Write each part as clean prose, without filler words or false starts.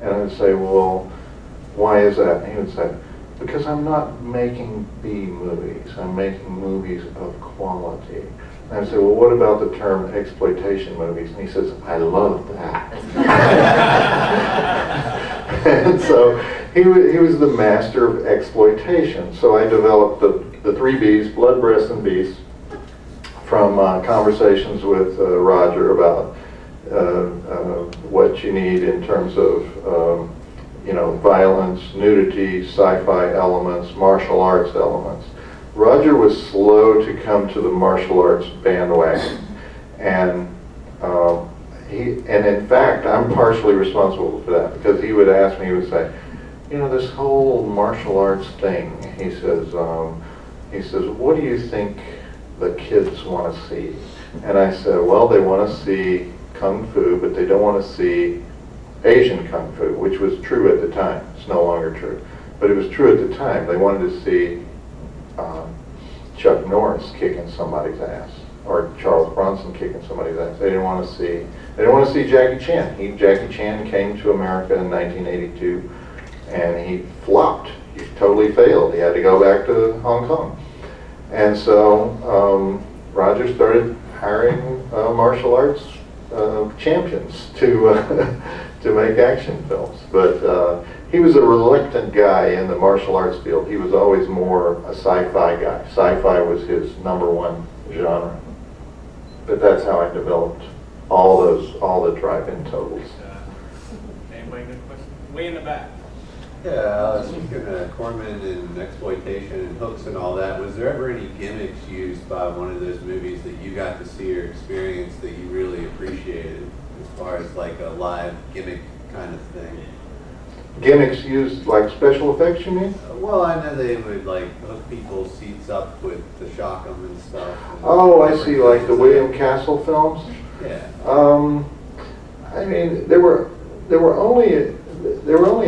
And I would say, well, why is that? And he would say, because I'm not making B movies, I'm making movies of quality. And I say, well, what about the term exploitation movies? And he says, I love that. And so he was the master of exploitation. So I developed the 3 Bs, Blood, Breasts, and Beasts, from conversations with Roger about what you need in terms of violence, nudity, sci-fi elements, martial arts elements. Roger was slow to come to the martial arts bandwagon, and in fact, I'm partially responsible for that, because he would ask me, he would say, this whole martial arts thing, he says, what do you think the kids want to see? And I said, well, they want to see Kung Fu, but they don't want to see Asian Kung Fu, which was true at the time. It's no longer true. But it was true at the time. They wanted to see Chuck Norris kicking somebody's ass, or Charles Bronson kicking somebody's ass. They didn't want to see Jackie Chan. Jackie Chan came to America in 1982, and he flopped. He totally failed. He had to go back to Hong Kong. And so Roger started hiring martial arts champions to make action films. But he was a reluctant guy in the martial arts field. He was always more a sci-fi guy. Sci-fi was his #1 genre. But that's how I developed all the drive-in totals. Anybody got a question? Way in the back. Yeah, speaking of Corman and exploitation and hooks and all that, was there ever any gimmicks used by one of those movies that you got to see or experience that you really appreciated, as far as like a live gimmick kind of thing? Gimmicks used like special effects, you mean? Well, I know they would like hook people's seats up with the shock 'em and stuff. And Oh, I see, like the William Castle films? Yeah. I mean, there were only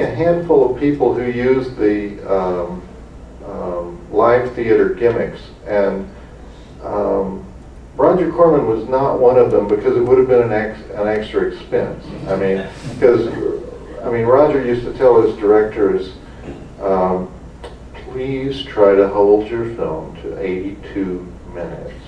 a handful of people who used the live theater gimmicks, and Roger Corman was not one of them, because it would have been an extra expense. I mean, because Roger used to tell his directors, please try to hold your film to 82 minutes.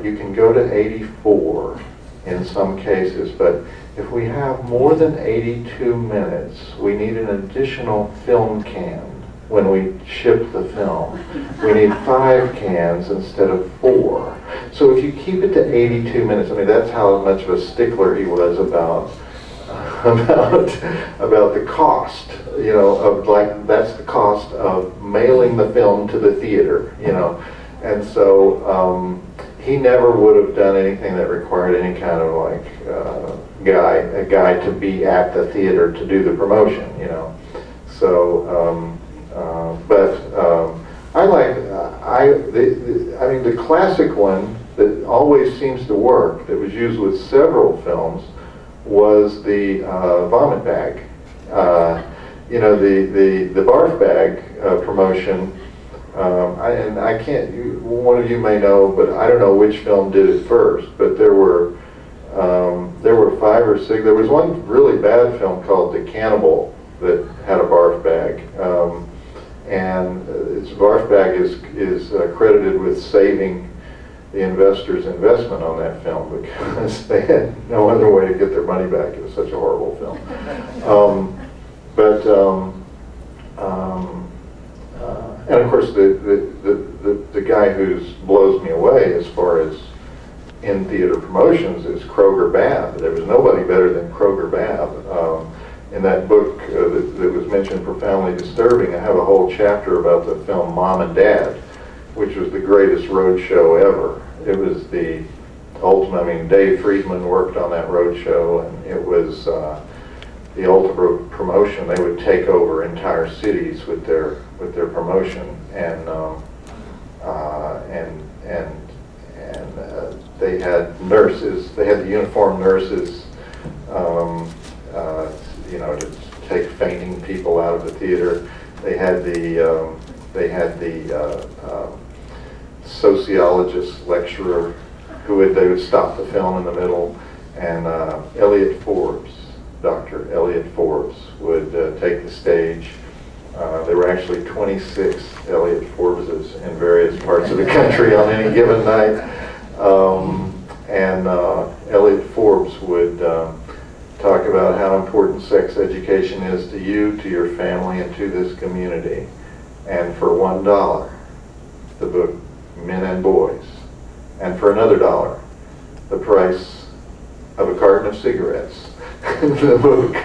You can go to 84 in some cases, but if we have more than 82 minutes, we need an additional film can when we ship the film. We need 5 cans instead of 4. So if you keep it to 82 minutes, I mean, that's how much of a stickler he was about the cost, of like, that's the cost of mailing the film to the theater, and so he never would have done anything that required any kind of like a guy to be at the theater to do the promotion, So, the classic one that always seems to work, that was used with several films, was the vomit bag. The barf bag promotion. I can't. One of you may know, but I don't know which film did it first. But there were 5 or 6. There was one really bad film called The Cannibal that had a barf bag, and its barf bag is credited with saving the investors' investment on that film, because they had no other way to get their money back. It was such a horrible film. And of course, the guy who blows me away as far as in theater promotions is Kroger Babb. There was nobody better than Kroger Babb. In that book that was mentioned, Profoundly Disturbing, I have a whole chapter about the film Mom and Dad, which was the greatest road show ever. It was the ultimate. I mean, Dave Friedman worked on that road show, and it was the ultimate promotion. They would take over entire cities with their promotion, and they had nurses. They had the uniformed nurses, to take fainting people out of the theater. They had the sociologist lecturer they would stop the film in the middle, and Elliot Forbes Dr. Elliot Forbes would take the stage. There were actually 26 Elliot Forbeses in various parts of the country on any given night. And Elliot Forbes would talk about how important sex education is to you, to your family, and to this community. And for $1, the book Men and Boys. And for another $1, the price of a carton of cigarettes. The book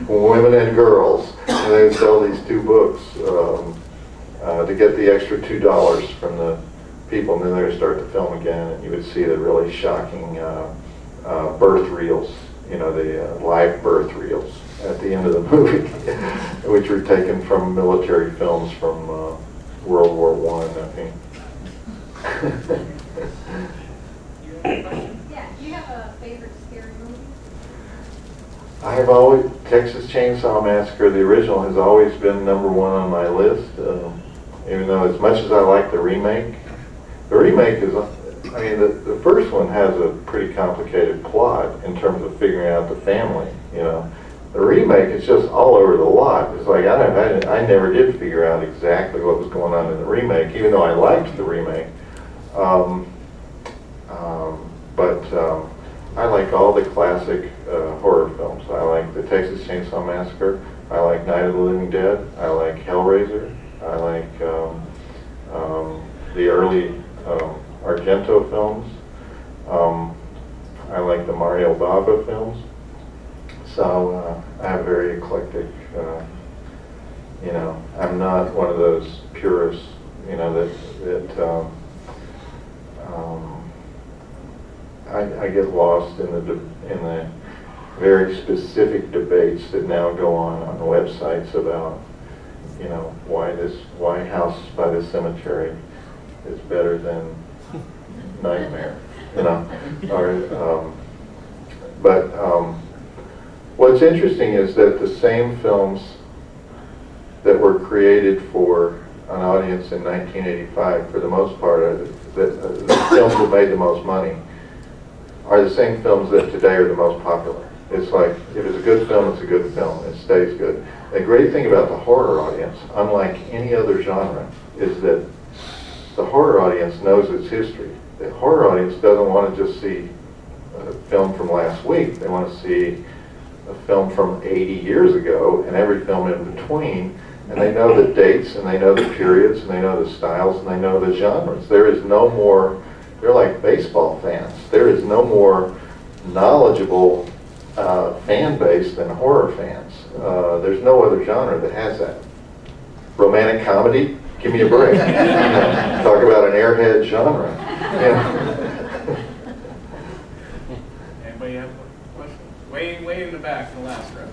Women and Girls. And they would sell these 2 books to get the extra $2 from the people, and then they would start the film again, and you would see the really shocking birth reels, you know, the live birth reels at the end of the movie, which were taken from military films from World War I think. Yeah, do you have a favorite scary movie? I have always, Texas Chainsaw Massacre, the original, has always been #1 on my list, even though as much as I like the remake is, I mean, the first one has a pretty complicated plot in terms of figuring out the family, you know. The remake is just all over the lot. It's like, I never did figure out exactly what was going on in the remake, even though I liked the remake. But I like all the classic horror films. I like the Texas Chainsaw Massacre. I like Night of the Living Dead. I like Hellraiser. I like the early Argento films. I like the Mario Bava films. So I have very eclectic, you know, I'm not one of those purists, you know, that I get lost in the very specific debates that now go on the websites about, you know, why House by the Cemetery is better than Nightmare, you know, or, but what's interesting is that the same films that were created for an audience in 1985, for the most part, the films that made the most money, are the same films that today are the most popular. It's like, if it's a good film, it's a good film. It stays good. The great thing about the horror audience, unlike any other genre, is that the horror audience knows its history. The horror audience doesn't want to just see a film from last week. They want to see a film from 80 years ago and every film in between, and they know the dates, and they know the periods, and they know the styles, and they know the genres. There is no more, they're like baseball fans. There is no more knowledgeable fan base than horror fans. There's no other genre that has that. Romantic comedy, give me a break. Talk about an airhead genre. Yeah. Anybody have a question? Way in the back, in the last row.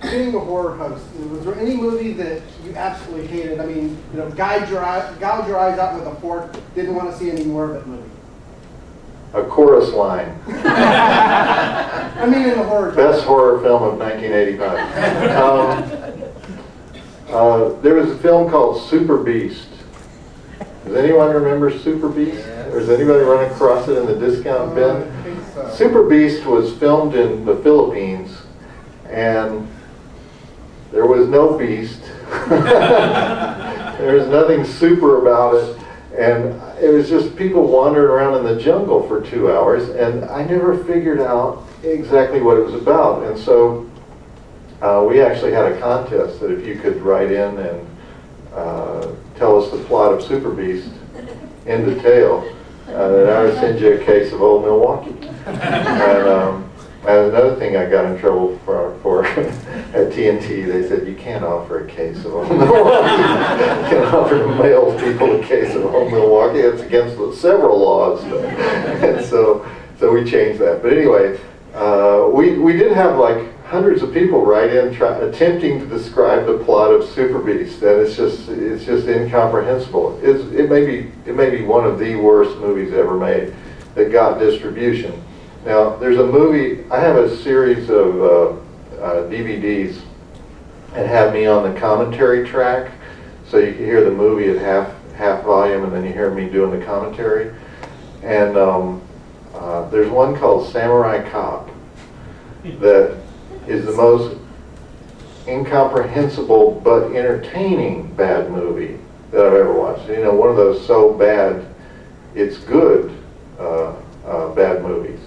Being a horror host, was there any movie that you absolutely hated? I mean, you know, gouge your eyes out with a fork, didn't want to see any more of it movie. A chorus line. I mean, in the horror genre. Best horror film of 1985. There was a film called Super Beast. Does anyone remember Super Beast? Yes. Or has anybody run across it in the discount bin? I think so. Super Beast was filmed in the Philippines, and there was no beast. There was nothing super about it, and it was just people wandering around in the jungle for 2 hours, and I never figured out exactly what it was about. And so we actually had a contest that if you could write in and tell us the plot of Super Beast in detail, then I would send you a case of Old Milwaukee. And another thing I got in trouble for at TNT, they said you can't offer a case of Old Milwaukee. You can't offer to male people a case of Old Milwaukee. It's against several laws. And so we changed that. But anyway, we did have like hundreds of people write in attempting to describe the plot of Super Beast, and it's just incomprehensible. It may be one of the worst movies ever made that got distribution. Now, there's a movie, I have a series of DVDs that have me on the commentary track, so you can hear the movie at half volume, and then you hear me doing the commentary. And there's one called Samurai Cop that is the most incomprehensible but entertaining bad movie that I've ever watched. You know, one of those so bad it's good bad movies.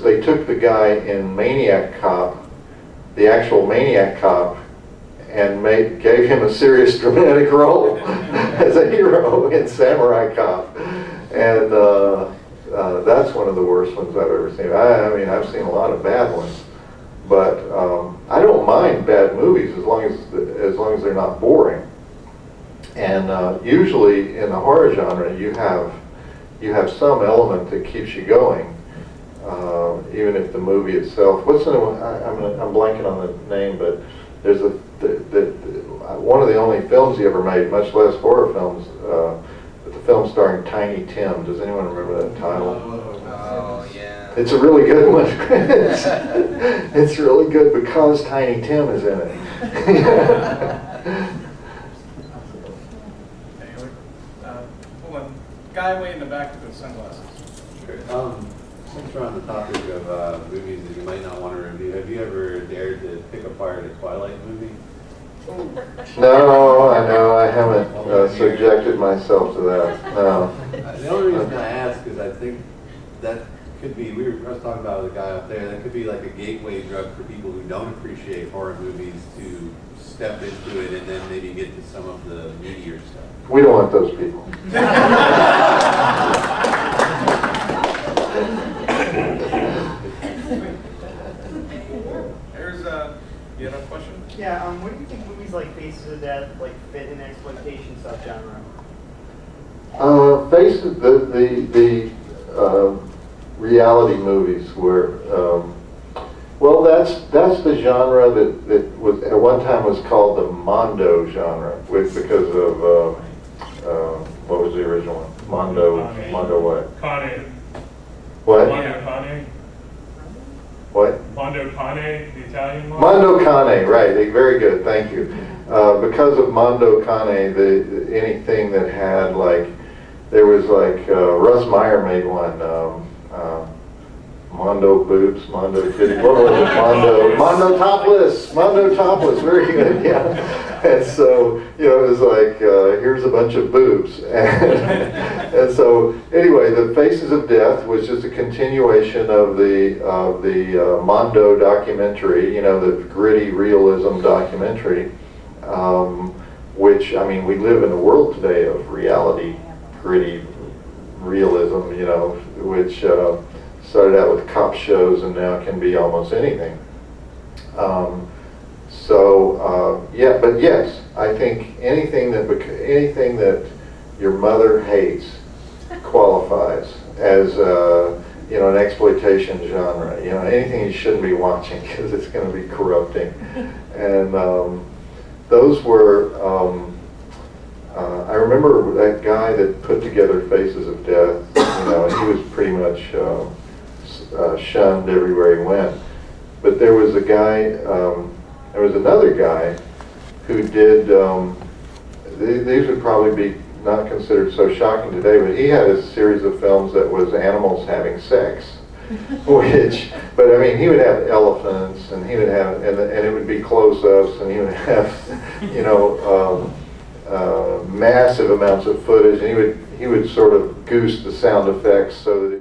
They took the guy in Maniac Cop, the actual Maniac Cop, and gave him a serious dramatic role as a hero in Samurai Cop. And that's one of the worst ones I've ever seen. I mean, I've seen a lot of bad ones, but I don't mind bad movies as long as they're not boring. And usually in the horror genre, you have some element that keeps you going, even if the movie itself. What's the one? I'm blanking on the name, but there's one of the only films he ever made, much less horror films. But the film starring Tiny Tim. Does anyone remember that title? Oh, yeah. It's a really good one. It's really good because Tiny Tim is in it. Hold on. Guy way in the back with the sunglasses. Sure. Since we're on the topic of movies that you might not want to review, have you ever dared to pick apart a Twilight movie? No, I haven't subjected myself to that. No. The only reason I ask is I think that could be, I was talking about with a guy up there, that could be like a gateway drug for people who don't appreciate horror movies to step into it and then maybe get to some of the meatier stuff. We don't want those people. You have a question? Yeah, what do you think movies like Faces of Death like fit in the exploitation subgenre? Faces, the reality movies were, well, that's the genre that was at one time was called the Mondo genre, because of what was the original one? Mondo what? Cane. What? Mondo Cane. What? Mondo Cane, the Italian one. Mondo Cane, right? Very good, thank you. Because of Mondo Cane, anything that had there was Russ Meyer made one. Mondo boobs, Mondo titty. What was it? Mondo topless. Very good, yeah. And so it was here's a bunch of boobs, and so anyway, the Faces of Death was just a continuation of the Mondo documentary, the gritty realism documentary, which, I mean, we live in a world today of reality, gritty realism, which started out with cop shows and now can be almost anything. Yeah, but yes, I think anything that your mother hates qualifies as an exploitation genre. Anything you shouldn't be watching because it's going to be corrupting. And those were. I remember that guy that put together Faces of Death. He was pretty much shunned everywhere he went. But there was a guy. There was another guy who did, these would probably be not considered so shocking today, but he had a series of films that was animals having sex, but I mean, he would have elephants, and he would have, and it would be close-ups, and he would have, massive amounts of footage, and he would sort of goose the sound effects so that